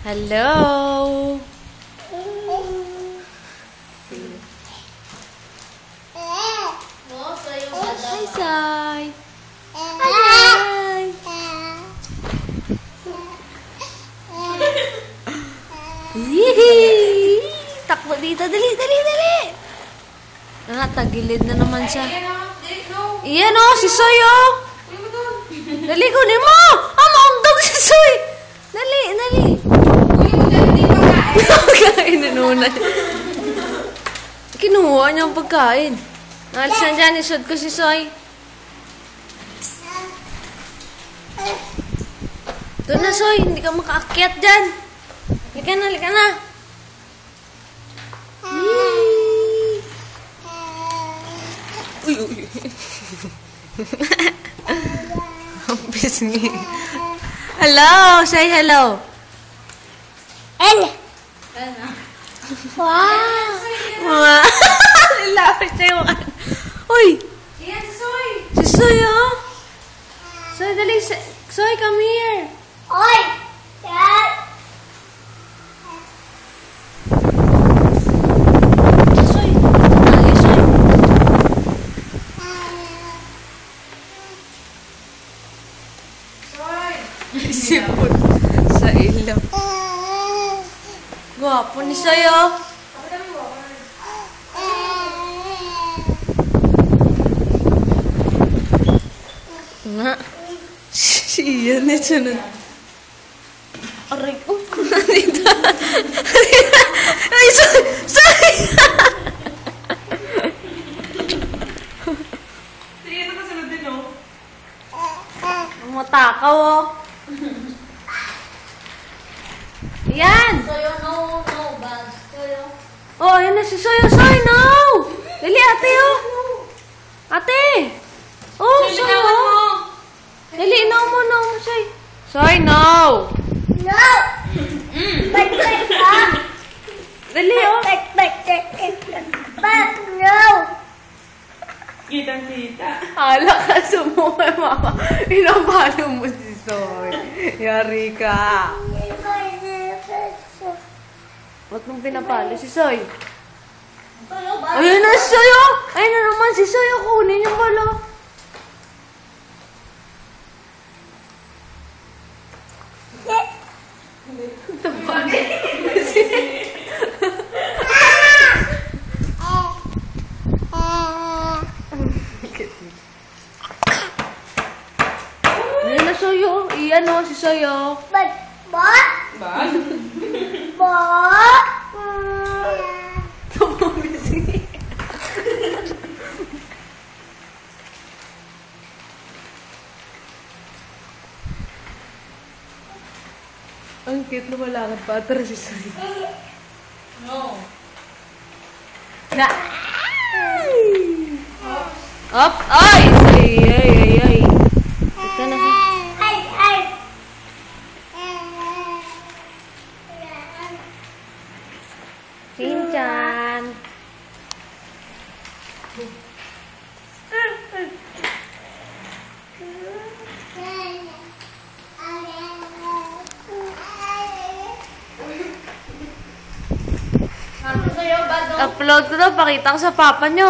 Hello! Hi, Sai! Hi! Yee! Takbo dito! Dali! Dali! Dali! Tagilid na naman siya. Iyan o! Si Soy o! Dali! Kunin mo! Maundog si Soy! Dali! Dali! Pagkain na nuna. Kinuha niya ang pagkain. Alis na dyan. Isod ko si Soy. Doon na, Soy. Hindi ka makaakyat dyan. Halika na, halika na. Yee! Uy, uy. Ang pisngi. Hello! Say hello. Hello. Wow! Wow! Lapit siya yung ano. Uy! Yan si Soy. Si Soy, oh! Soy, dali. Soy, come here. Oy! Yan! Soy. Ay, Soy. Soy! Sipon sa ilaw. Gwapo ni Soy, oh. Nga. Siya na sunod. Aray ko. Dito. Ay, Soy! Soy! Sige, nakasunod din, oh. Matakaw, oh. Yan! Soyo, no, bag. Soyo. Oh, ayan na si Soy. Soy, no! Dali, ate, oh. Ate! Oh, Soy, oh. Dali, no mo, Soy. Soy, no! No! Ba't ka? Dali, oh. Ba't no? Kitang-kita. Hala ka, sumuha, mama. Pinapalo mo si Soy. Yari ka. Ba't mong pinapalo si Soy? Soyo, ba? Ayun na si Soy, oh. Ayun na naman si Soy, oh. Kunin yung balo. Ayun na Soy, oh. Iyan, oh, si Soy, oh. Ba't? Ba? Ang cute, lumalakad pa. Atras si Soy. No. Na! Up! Ay! Ay, ay, ay, ay. Ito na. Ay! Shinchan! Soyo, bad. Upload ko na. Pakita ko sa papa nyo.